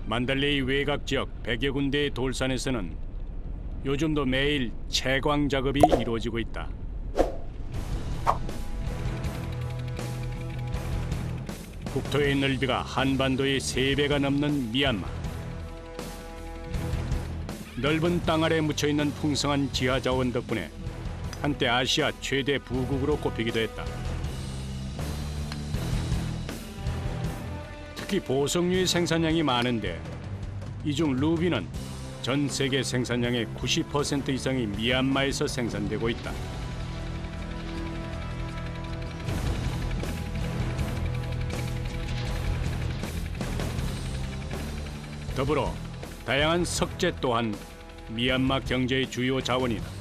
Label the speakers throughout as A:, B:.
A: 만달레이 외곽 지역 100여 군데의 돌산에서는 요즘도 매일 채광 작업이 이루어지고 있다. 국토의 넓이가 한반도의 3배가 넘는 미얀마. 넓은 땅 아래 묻혀있는 풍성한 지하 자원 덕분에 한때 아시아 최대 부국으로 꼽히기도 했다. 특히 보석류의 생산량이 많은데 이 중 루비는 전 세계 생산량의 90% 이상이 미얀마에서 생산되고 있다. 더불어 다양한 석재 또한 미얀마 경제의 주요 자원이다.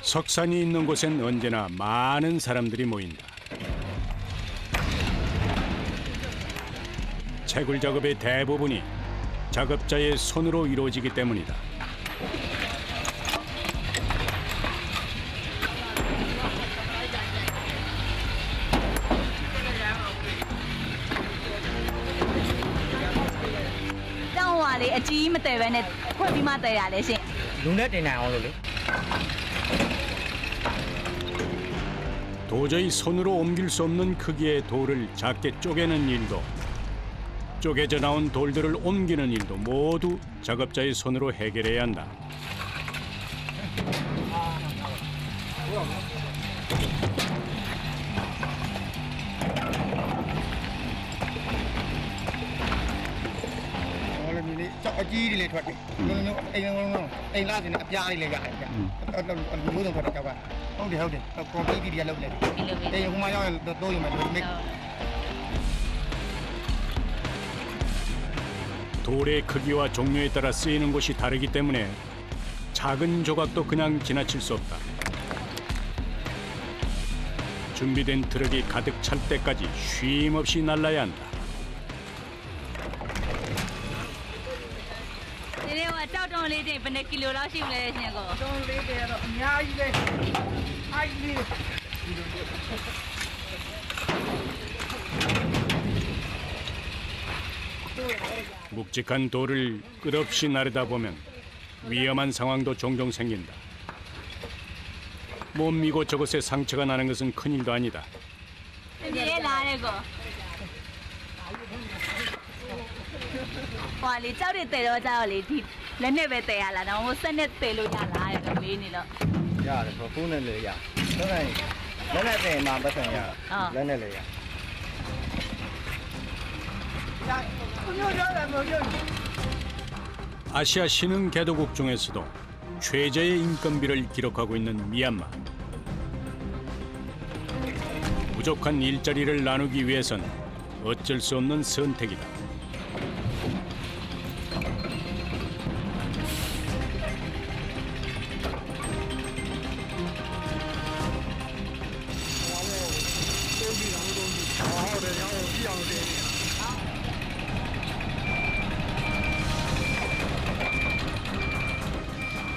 A: 석산이 있는 곳엔 언제나 많은 사람들이 모인다. 채굴 작업의 대부분이 작업자의 손으로 이루어지기 때문이다. 도저히 손으로 옮길 수 없는 크기의 돌을 작게 쪼개는 일도, 쪼개져 나온 돌들을 옮기는 일도 모두 작업자의 손으로 해결해야 한다. 돌의 크기와 종류에 따라 쓰이는 곳이 다르기 때문에 작은 조각도 그냥 지나칠 수 없다. 준비된 트럭이 가득 찰 때까지 쉼 없이 날라야 한다. 묵직한 돌을 끝없이 나르다 보면 위험한 상황도 종종 생긴다. 몸 이곳저곳에 상처가 나는 것은 큰일도 아니다. 아시아 신흥 개도국 중에서도 최저의 인건비를 기록하고 있는 미얀마. 부족한 일자리를 나누기 위해선 어쩔 수 없는 선택이다.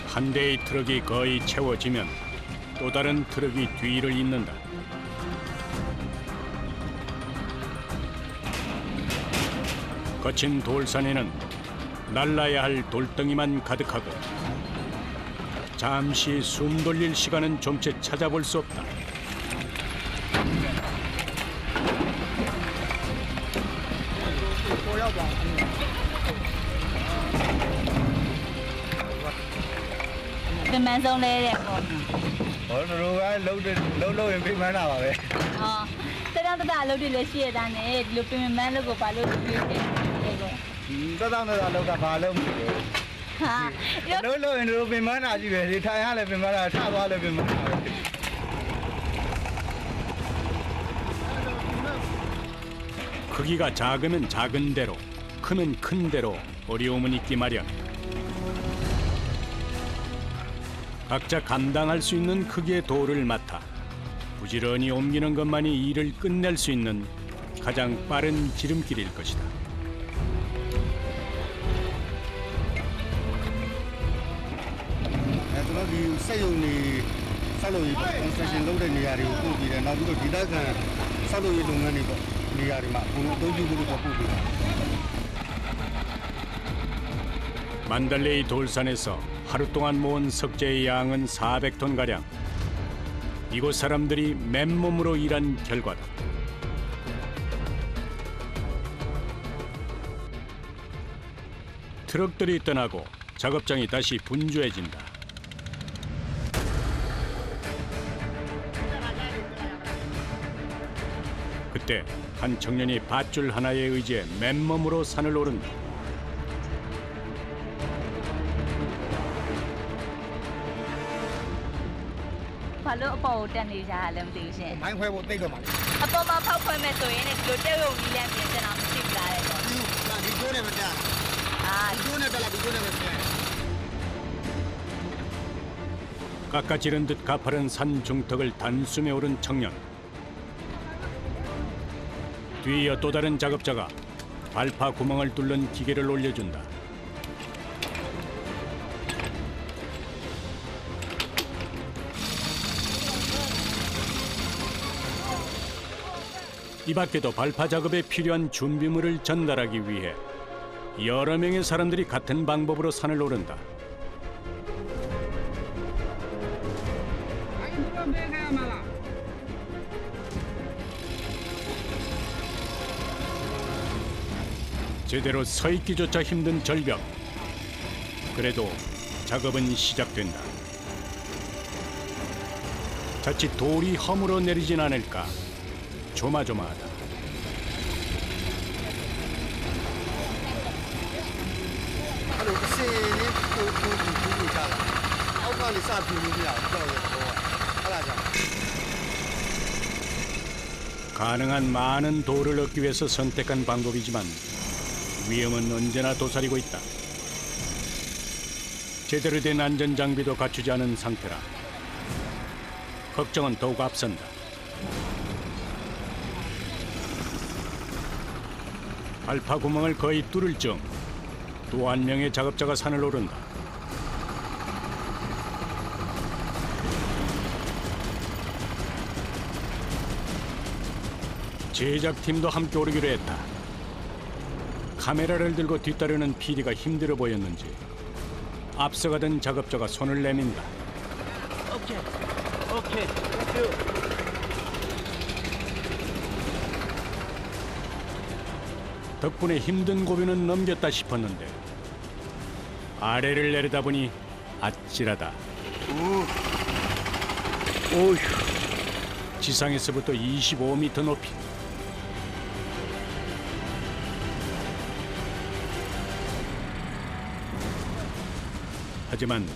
A: 한 대의 트럭이 거의 채워지면 또 다른 트럭이 뒤를 잇는다. 거친 돌산에는 날라야 할 돌덩이만 가득하고 잠시 숨 돌릴 시간은 좀채 찾아볼 수 없다. 크기가 작으면 작은 대로, 크면 큰 대로 어려움은 있기 마련. 각자 감당할 수 있는 크기의 돌을 맡아 부지런히 옮기는 것만이 일을 끝낼 수 있는 가장 빠른 지름길일 것이다.
B: ကျွန်တော်ဒီစက်ရုံတွေဆောက်လုပ်ရေး construction လုပ်တဲ့နေရာတွေကိုပို့ပြီးတယ်နောက်ပြီးတော့ဒေသခံဆောက်လုပ်ရေးလုပ်ငန်းတွေပေါ့နေရာတွေမှာအကုန်လုံးအသုံးပြုဖို့တော့ပို့ပေးတာ
A: 만달레이 돌산에서 하루 동안 모은 석재의 양은 400톤 가량. 이곳 사람들이 맨몸으로 일한 결과다. 트럭들이 떠나고 작업장이 다시 분주해진다. 그때 한 청년이 밧줄 하나에 의지해 맨몸으로 산을 오른다.
C: 발로 아빠တက်နေကြရလဲမသိဘူးရှင်
B: မိုင်းခွဲဖို့တိတ်တော့ပါလေ
C: အပေါ်မှာဖောက်ခွဲမဲ့ဆိုရင်လည်းဒီလိုတက်ရုံကြီးလည်းပြင်ချင်တာမရှိဘူးလားတဲ့ပေါ့
B: ဒီကျိုးနဲ့မတက်
C: အာ
B: ဒီကျိုးနဲ့တက်လာဒီကျိုးနဲ့မတက်
A: 깎아지른 듯 가파른 산 중턱을 단숨에 오른 청년. 뒤이어 또 다른 작업자가 발파 구멍을 뚫는 기계를 올려준다. 이 밖에도 발파 작업에 필요한 준비물을 전달하기 위해 여러 명의 사람들이 같은 방법으로 산을 오른다. 제대로 서 있기조차 힘든 절벽. 그래도 작업은 시작된다. 자칫 돌이 허물어 내리진 않을까 조마조마하다.
B: အဲ့လိုအစင်းလေးကိုကြတာအောက်ကနေစပြူလို့မရဘူးကြောက်ရတော့အဲ့ဒါကြောင့်
A: 가능한 많은 돌을 얻기 위해서 선택한 방법이지만 위험은 언제나 도사리고 있다. 제대로 된 안전 장비도 갖추지 않은 상태라 걱정은 더욱 앞선다. 발파 구멍을 거의 뚫을 즈음 또 한 명의 작업자가 산을 오른다. 제작팀도 함께 오르기로 했다. 카메라를 들고 뒤따르는 PD가 힘들어 보였는지 앞서가던 작업자가 손을 내민다.
D: 오케이.
A: 덕분에 힘든 고비는 넘겼다 싶었는데 아래를 내려다보니 아찔하다. 오휴. 지상에서부터 25m 높이. 하지만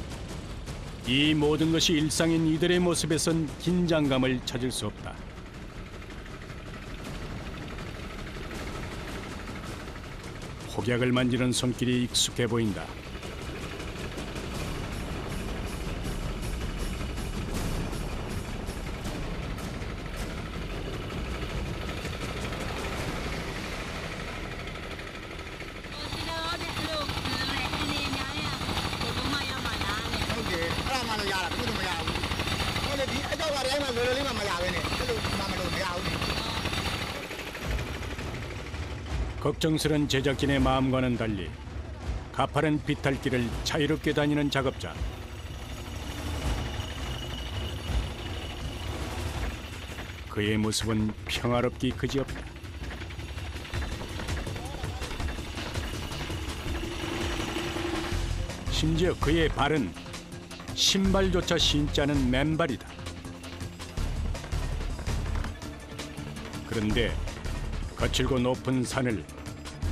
A: 이 모든 것이 일상인 이들의 모습에선 긴장감을 찾을 수 없다. 폭약을 만지는 손길이 익숙해 보인다. 걱정스런 제작진의 마음과는 달리 가파른 비탈길을 자유롭게 다니는 작업자. 그의 모습은 평화롭기 그지없다. 심지어 그의 발은 신발조차 신지 않은 맨발이다. 그런데 거칠고 높은 산을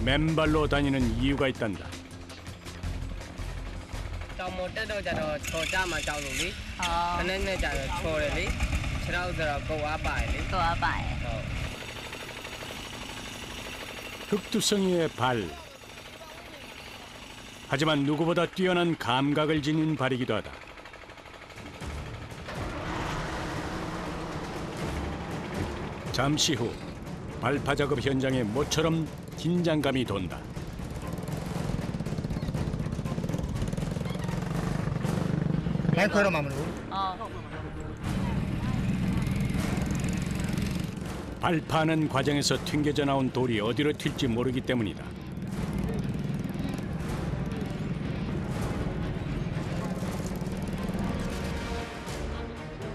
A: 맨발로 다니는 이유가 있단다.
D: တောင်ပေါ်တက်တော့ကြတော့ချော်ကြမှာကြောက်လို့လေ
C: အော်
D: ခနဲ့နဲ့ကြတော့ချော်တယ်လေခြေထောက်ဆိုတော့ကိုယ်အားပါတယ်လေ
C: တော့အပါရဲ့
D: ဟုတ်
A: 흑두성이의 발. 하지만 누구보다 뛰어난 감각을 지닌 발이기도 하다. 잠시 후 발파 작업 현장에 모처럼 긴장감이 돈다.
B: မိုက်ခွဲတော့မှမလို့
C: 어.
A: 발파하는 과정에서 튕겨져 나온 돌이 어디로 튈지 모르기 때문이다.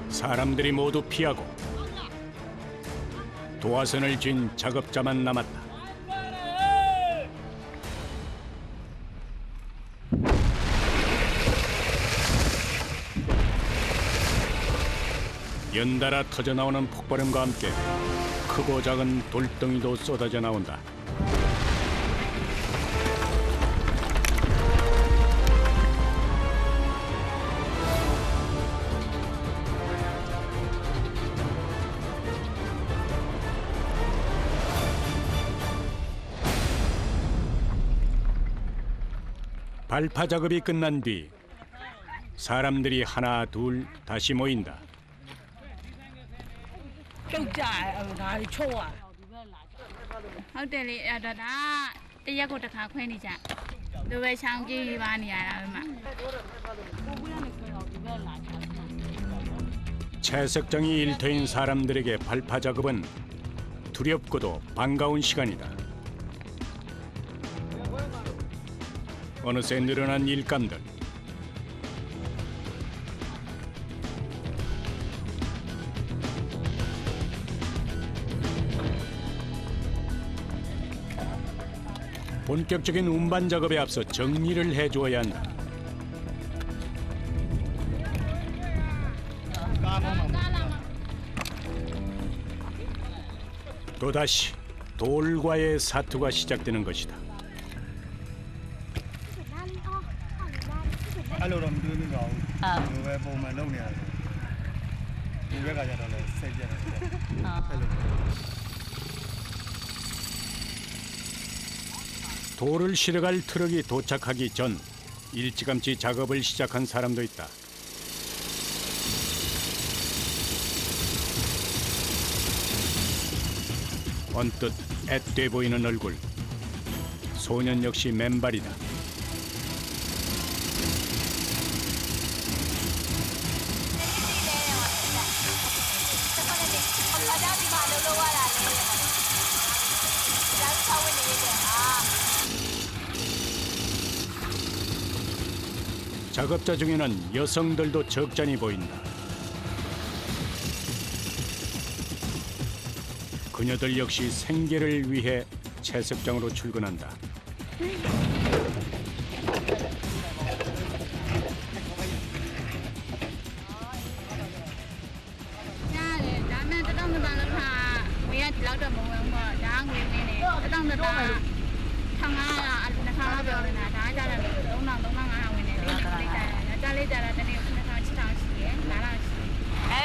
A: 사람들이 모두 피하고 도화선을 쥔 작업자만 남았다. 연달아 터져나오는 폭발음과 함께 크고 작은 돌덩이도 쏟아져 나온다. 발파 작업이 끝난 뒤 사람들이 하나 둘 다시 모인다.
E: ပြုတ်ကြဒါတွေချုပ်ရ
F: ဟုတ်တယ်လေအဲ့တော့ဒါတရက်ကိုတစ်ခါခွဲနေကြလိုပဲချောင်းပြေးပါနေရတာပဲမှာ
A: 채석장이 일터인 사람들에게 발파 작업은 두렵고도 반가운 시간이다. 어느새 늘어난 일감들. 본격적인 운반 작업에 앞서 정리를 해주어야 한다. 또다시 돌과의 사투가 시작되는 것이다.
B: အဲ့လိုတော့မတွေ့ဘူးတော့ဘူးဒီလိုပဲပုံမှန်လုပ်နေရတယ်ဒီဘက်ကကျတော့လည်းစိတ်ကြတယ်အဲ့လို
A: 돌을 실어갈 트럭이 도착하기 전 일찌감치 작업을 시작한 사람도 있다. 언뜻 앳돼 보이는 얼굴. 소년 역시 맨발이다. 작업자 중에는 여성들도 적잖이 보인다. 그녀들 역시 생계를 위해 채석장으로 출근한다.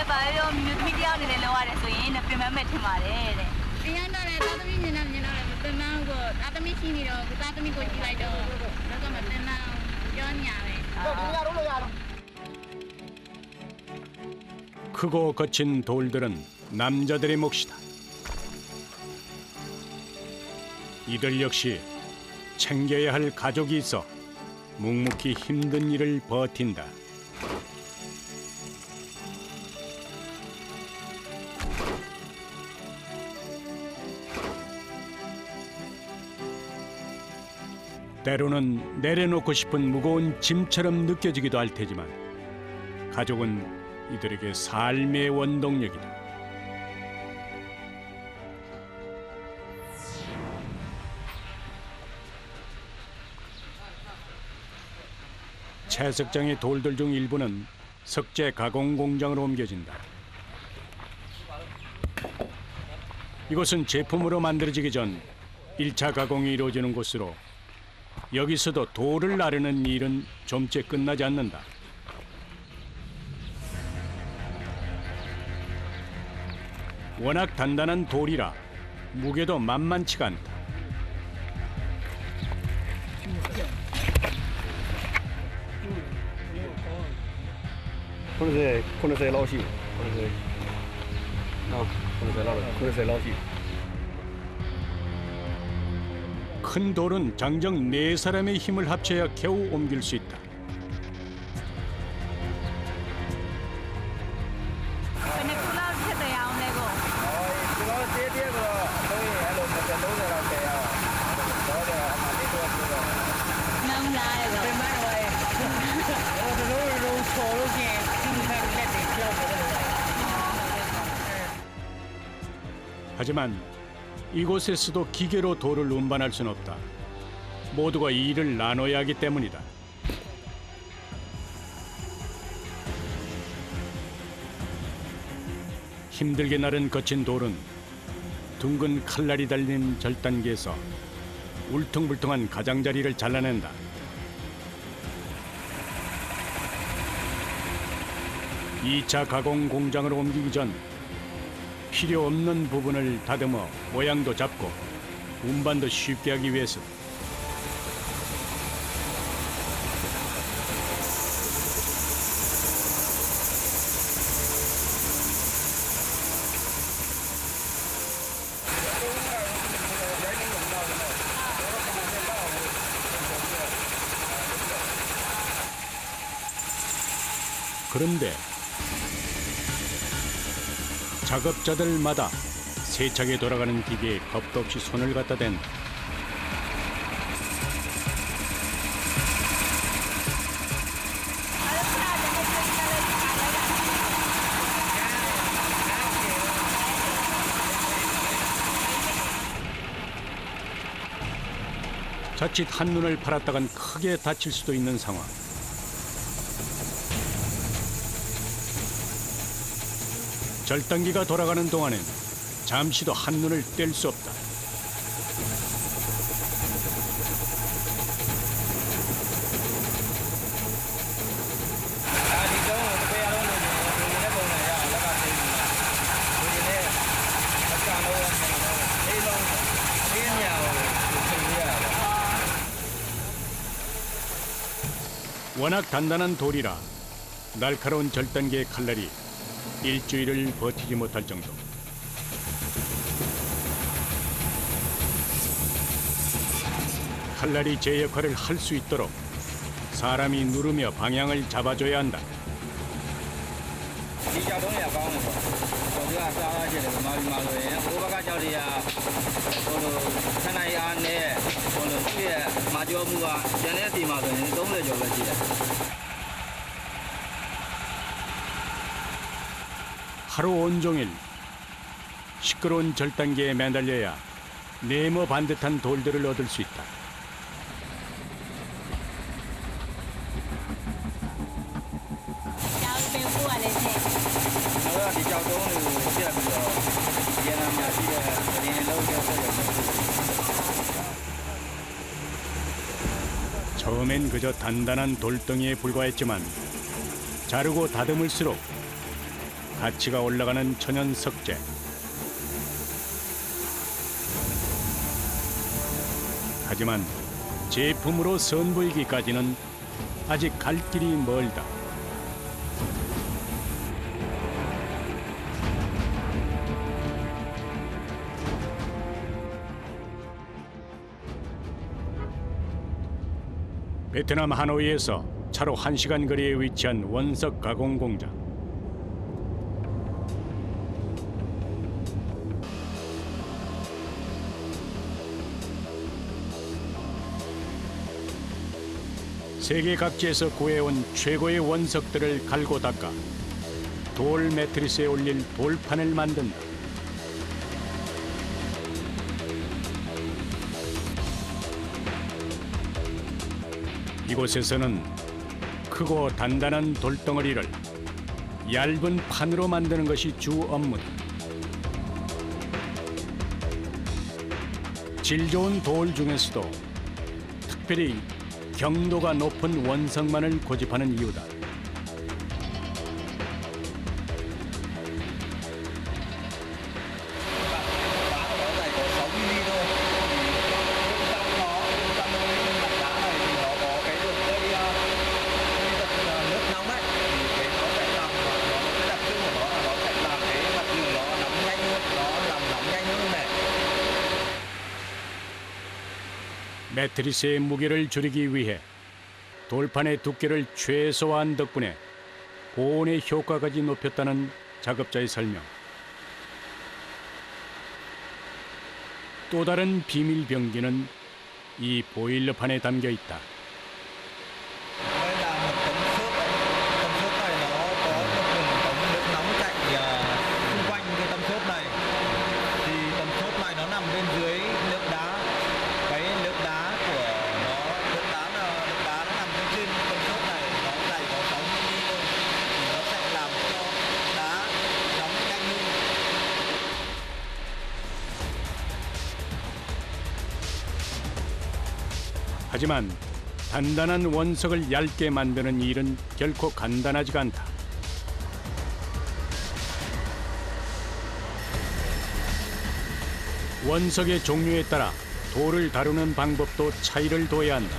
C: 봐요. 미디어는 내려와서 얘는 빼면 되마래.
F: 그냥 나래 나도 미니나 끝나고 나도 미신이로 나도 미고 지라이도 내가 맞나 연이야래.
A: 크고 거친 돌들은 남자들의 몫이다. 이들 역시 챙겨야 할 가족이 있어 묵묵히 힘든 일을 버틴다. 때로는 내려놓고 싶은 무거운 짐처럼 느껴지기도 할 테지만 가족은 이들에게 삶의 원동력이다. 채석장의 돌들 중 일부는 석재 가공 공장으로 옮겨진다. 이곳은 제품으로 만들어지기 전 1차 가공이 이루어지는 곳으로 여기서도 돌을 나르는 일은 좀째 끝나지 않는다. 워낙 단단한 돌이라 무게도 만만치가 않다.
B: 코너세 라오시 코너세 라오시
A: 큰 돌은 장정 4사람의 힘을 합쳐야 겨우 옮길 수 있다. 하지만 이곳에서도 기계로 돌을 운반할 수는 없다. 모두가 이 일을 나눠야 하기 때문이다. 힘들게 나른 거친 돌은 둥근 칼날이 달린 절단기에서 울퉁불퉁한 가장자리를 잘라낸다. 이 차 가공 공장으로 옮기기 전 필요 없는 부분을 다듬어 모양도 잡고 운반도 쉽게 하기 위해서 그런데 작업자들마다 세차게 돌아가는 기계에 겁도 없이 손을 갖다 댄다. 자칫 한눈을 팔았다간 크게 다칠 수도 있는 상황. 절단기가 돌아가는 동안엔 잠시도 한눈을 뗄 수 없다. 워낙 단단한 돌이라 날카로운 절단기의 칼날이 일주일을 버티지 못할 정도. 칼날이 제 역할을 할 수 있도록 사람이 누르며 방향을 잡아줘야 한다. 하루 온종일 시끄러운 절단기에 매달려야 네모 반듯한 돌들을 얻을 수 있다. 처음엔 그저 단단한 돌덩이에 불과했지만 자르고 다듬을수록 가치가 올라가는 천연 석재. 하지만 제품으로 선보이기까지는 아직 갈 길이 멀다. 베트남 하노이에서 차로 1시간 거리에 위치한 원석 가공 공장. 세계 각지에서 구해온 최고의 원석들을 갈고 닦아 돌 매트리스에 올릴 돌판을 만든다. 이곳에서는 크고 단단한 돌덩어리를 얇은 판으로 만드는 것이 주 업무다. 질 좋은 돌 중에서도 특별히 경도가 높은 원석만을 고집하는 이유다. 매트리스의 무게를 줄이기 위해 돌판의 두께를 최소화한 덕분에 고온의 효과까지 높였다는 작업자의 설명. 또 다른 비밀 병기는 이 보일러판에 담겨 있다. 하지만 단단한 원석을 얇게 만드는 일은 결코 간단하지가 않다. 원석의 종류에 따라 돌을 다루는 방법도 차이를 둬야 한다.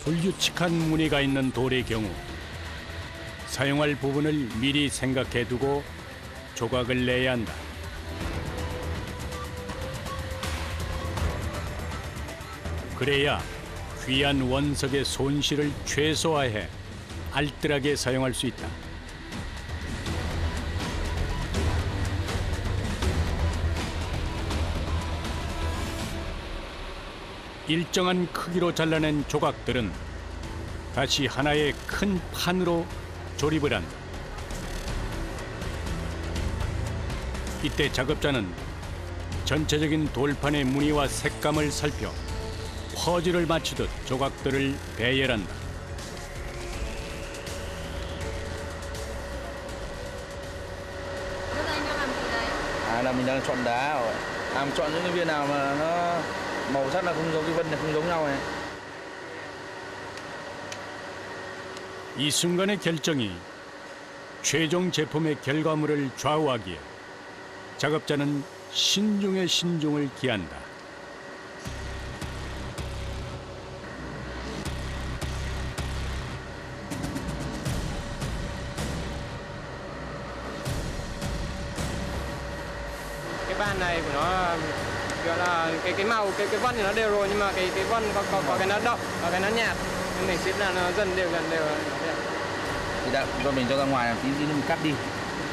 A: 불규칙한 무늬가 있는 돌의 경우 사용할 부분을 미리 생각해 두고 조각을 내야 한다. 그래야 귀한 원석의 손실을 최소화해 알뜰하게 사용할 수 있다. 일정한 크기로 잘라낸 조각들은 다시 하나의 큰 판으로 조립을 한다. 이때 작업자는 전체적인 돌판의 무늬와 색감을 살펴 퍼즐을 맞추듯 조각들을 배열한다.
C: Lúc anh đang làm gì đấy?
G: Là mình đang chọn đá rồi. Chọn những cái viên nào mà nó màu sắc là không giống, cái vân này không giống nhau này.
A: 이 순간의 결정이 최종 제품의 결과물을 좌우하기에 작업자는 신중에 신중을 기한다.
D: Cái ban này của nó gọi là cái màu cái vân thì nó đều rồi, nhưng mà cái vân có cái nó đậm và cái nó nhạt, nên mình xếp là nó dần đều.
G: Thì đã cho mình cho ra ngoài làm tí mình cắt đi.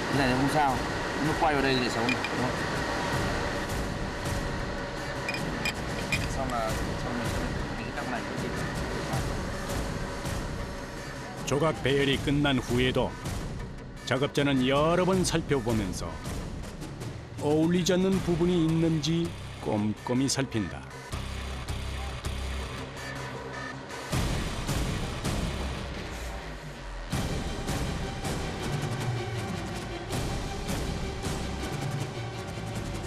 G: Cái này không sao. Nó quay vào đây thì để xấu. Đúng không? Xong mình cắt này.
A: 조각 배열이 끝난 후에도 작업자는 여러 번 살펴보면서 어울리지 않는 부분이 있는지 꼼꼼히 살핀다.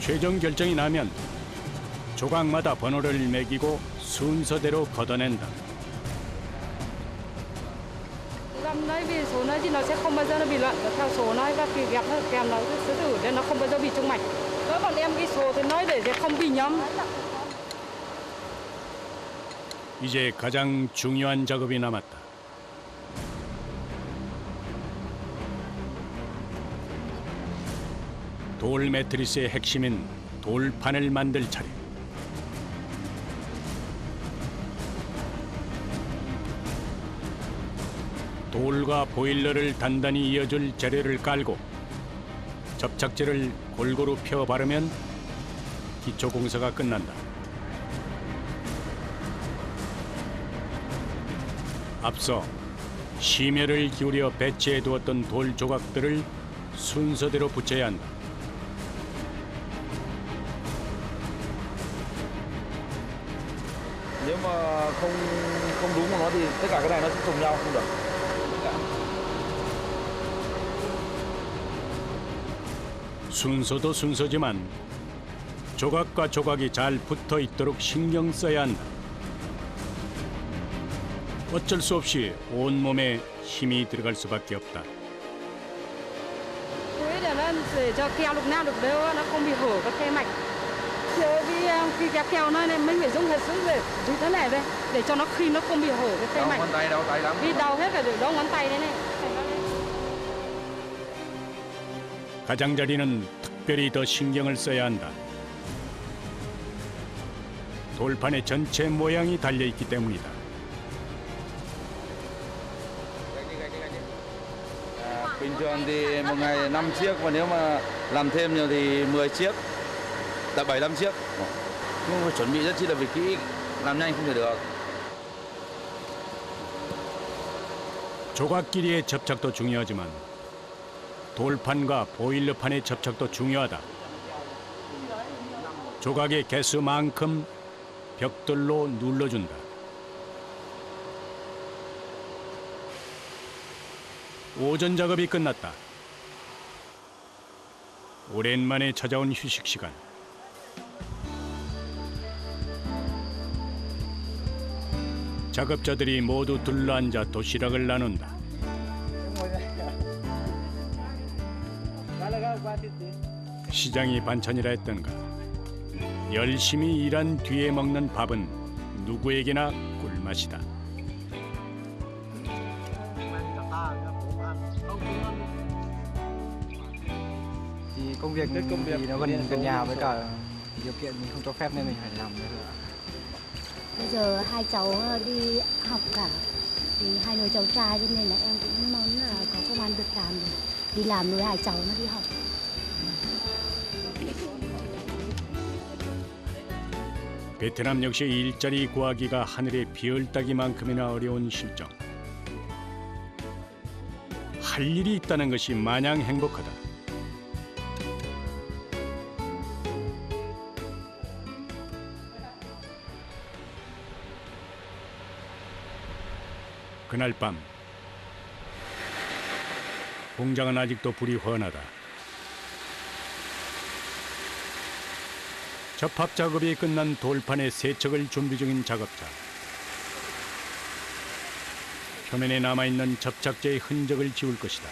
A: 최종 결정이 나면 조각마다 번호를 매기고 순서대로 걷어낸다.
E: Găm đấy vì số đấy thì nó sẽ không bao giờ nó bị loạn, theo số nó và khi ghép kèm nó sẽ thử nên nó không bao giờ bị trùng mạch. Đó còn em cái số thì nói để không bị nhầm.
A: 이제 가장 중요한 작업이 남았다. 돌 매트리스의 핵심인 돌판을 만들 차례. 돌과 보일러를 단단히 이어줄 재료를 깔고 접착제를 골고루 펴 바르면 기초 공사가 끝난다. 앞서 심혈을 기울여 배치해 두었던 돌 조각들을 순서대로 붙여야 한다.
G: Nếu mà không đúng của nó thì tất cả cái này nó sẽ trùng nhau không được.
A: 순서도 순서지만 조각과 조각이 잘 붙어 있도록 신경 써야 한다. 어쩔 수 없이 온몸에 힘이 들어갈 수밖에 없다.
E: Thế để cho keo lúc nào được đều, nó không bị hở các khe mạch. Vì khi ghép keo này mình phải dùng hết sức để dùng thế này đây để cho nó khi nó không bị hở cái khe mạch.
G: Ngón tay đau tay lắm.
E: Vì đau hết cả để đau ngón tay đấy này.
A: 가장자리는 특별히 더 신경을 써야 한다. 돌판의 전체 모양이 달려 있기 때문이다.
G: Bình thường thì một ngày 5 chiếc, và nếu mà làm thêm nhiều thì 10 chiếc, là 7-8 chiếc. Nhưng phải chuẩn bị rất chi là vì kỹ, làm nhanh không thể được.
A: 조각끼리의 접착도 중요하지만 돌판과 보일러판의 접착도 중요하다. 조각의 개수만큼 벽돌로 눌러준다. 오전 작업이 끝났다. 오랜만에 찾아온 휴식 시간. 작업자들이 모두 둘러앉아 도시락을 나눈다. 시장이 반찬이라 했던가. 열심히 일한 뒤에 먹는 밥은 누구에게나 꿀맛이다.
H: Thì công việc thì nó gần nhà với cả điều kiện mình không cho phép nên mình phải làm thôi ạ.
I: Bây giờ hai cháu đi học cả, thì hai đứa cháu trai cho nên là em cũng muốn là có công ăn việc làm để đi làm nuôi hai cháu nó đi học.
A: 베트남 역시 일자리 구하기가 하늘의 비을 따기만큼이나 어려운 실정. 할 일이 있다는 것이 마냥 행복하다. 그날 밤 공장은 아직도 불이 환하다. 접합 작업이 끝난 돌판의 세척을 준비 중인 작업자. 표면에 남아있는 접착제의 흔적을 지울 것이다.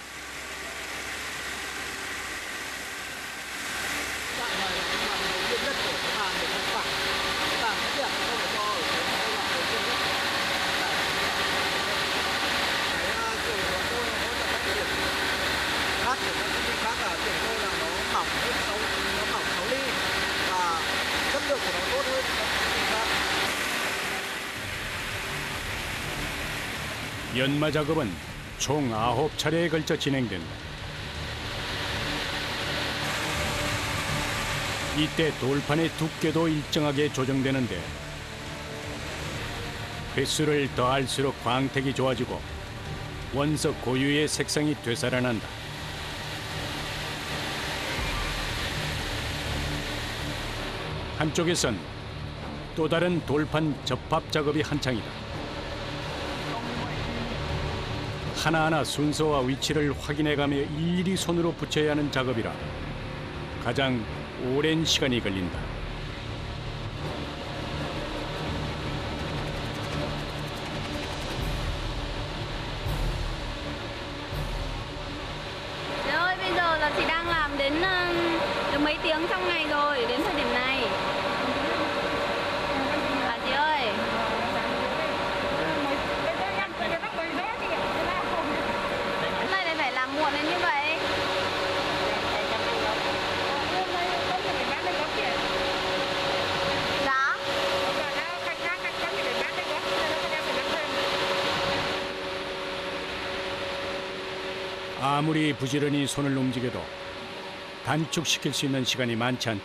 A: 연마 작업은 총 9차례에 걸쳐 진행된다. 이때 돌판의 두께도 일정하게 조정되는데 횟수를 더할수록 광택이 좋아지고 원석 고유의 색상이 되살아난다. 한쪽에선 또 다른 돌판 접합 작업이 한창이다. 하나하나 순서와 위치를 확인해가며 일일이 손으로 붙여야 하는 작업이라 가장 오랜 시간이 걸린다.
F: Chị ơi, bây giờ là chị đang làm đến được mấy tiếng trong ngày rồi đến thời điểm này. Chị ơi. Hôm nay lại phải làm muộn đến như vậy. Dạ.
A: 아무리 부지런히 손을 움직여도 단축시킬 수 있는 시간이 많지 않다.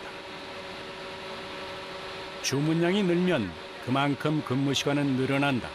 A: 주문량이 늘면 그만큼 근무 시간은 늘어난다.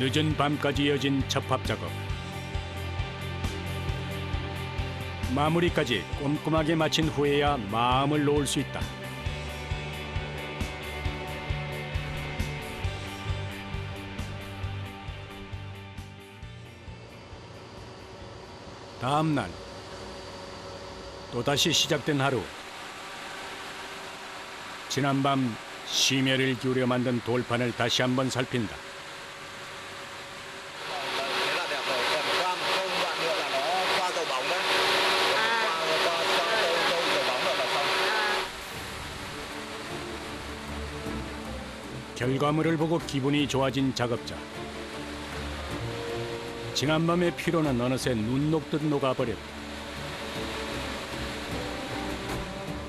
A: 늦은 밤까지 이어진 접합 작업. 마무리까지 꼼꼼하게 마친 후에야 마음을 놓을 수 있다. 다음 날 또다시 시작된 하루. 지난밤 심혈을 기울여 만든 돌판을 다시 한번 살핀다. 결과물을 보고 기분이 좋아진 작업자. 지난밤의 피로는 어느새 눈 녹듯 녹아버렸다.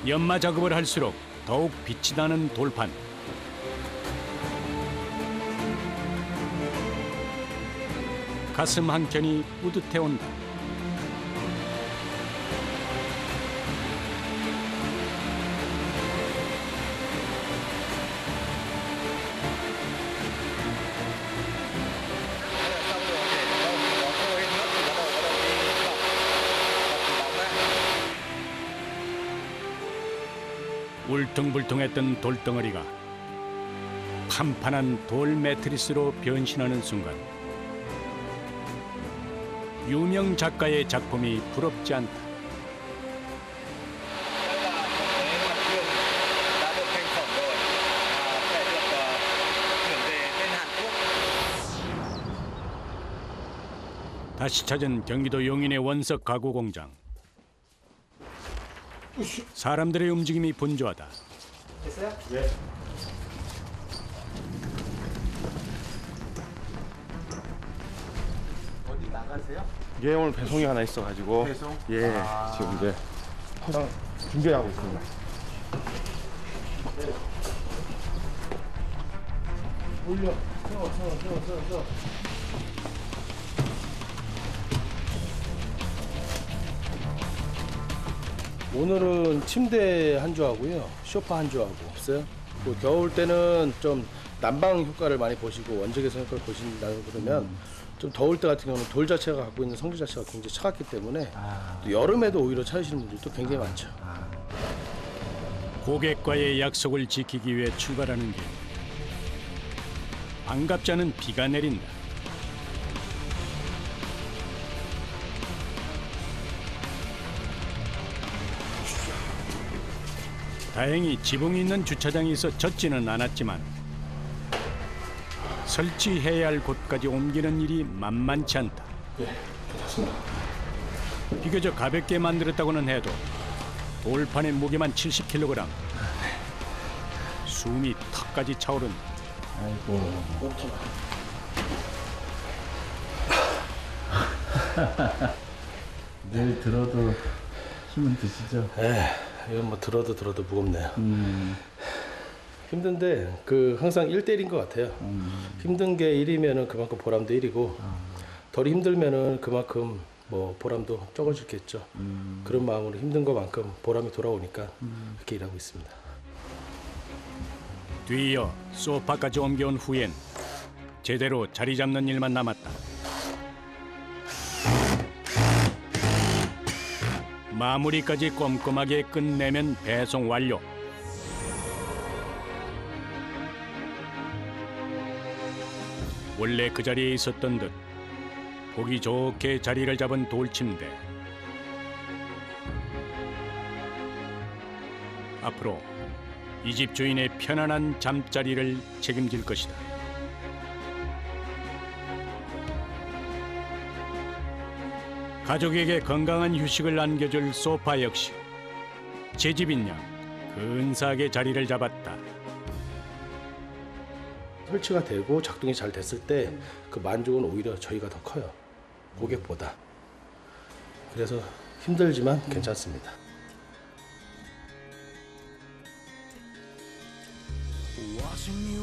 A: 연마 작업을 할수록 더욱 빛이 나는 돌판. 가슴 한켠이 뿌듯해 온다. 울퉁불퉁했던 돌덩어리가 판판한 돌 매트리스로 변신하는 순간 유명 작가의 작품이 부럽지 않다. 다시 찾은 경기도 용인의 원석 가구 공장. 사람들의 움직임이 분주하다.
H: 됐어요?
J: 네.
H: 어디 나가세요?
J: 예, 오늘 배송이 하나 있어가지고.
H: 배송?
J: 예, 지금 이제 포장 준비하고 있습니다. 올려. 세워.
K: 오늘은 침대 한 조하고요, 소파 한 조하고 없어요. 그 겨울 때는 좀 난방 효과를 많이 보시고 원적 개선 효과를 보신다 그러면 좀 더울 때 같은 경우는 돌 자체가 갖고 있는 성질 자체가 굉장히 차갑기 때문에 또 여름에도 오히려 찾으시는 분들도 굉장히 많죠.
A: 고객과의 약속을 지키기 위해 출발하는 길. 반갑지 않은 비가 내린다. 다행히 지붕이 있는 주차장이 있어 젖지는 않았지만 설치해야 할 곳까지 옮기는 일이 만만치 않다.
J: 예, 괜찮습니다.
A: 비교적 가볍게 만들었다고는 해도 돌판의 무게만 70kg. 숨이 턱까지 차오른다.
J: 아이고.
L: 내일 들어도 힘은 드시죠?
K: 이건 뭐 들어도 무겁네요. 힘든데 항상 1대1인 것 같아요. 힘든 게 1이면은 그만큼 보람도 1이고 덜 힘들면은 그만큼 뭐 보람도 적어지겠죠. 그런 마음으로 힘든 것만큼 보람이 돌아오니까 그렇게 일하고 있습니다.
A: 뒤이어 소파까지 옮겨온 후엔 제대로 자리 잡는 일만 남았다. 마무리까지 꼼꼼하게 끝내면 배송 완료. 원래 그 자리에 있었던 듯 보기 좋게 자리를 잡은 돌침대. 앞으로 이 집 주인의 편안한 잠자리를 책임질 것이다. 가족에게 건강한 휴식을 안겨줄 소파 역시 제 집인 양 근사하게 자리를 잡았다.
K: 설치가 되고 작동이 잘 됐을 때 그 만족은 오히려 저희가 더 커요. 고객보다. 그래서 힘들지만 괜찮습니다.
M: Watching you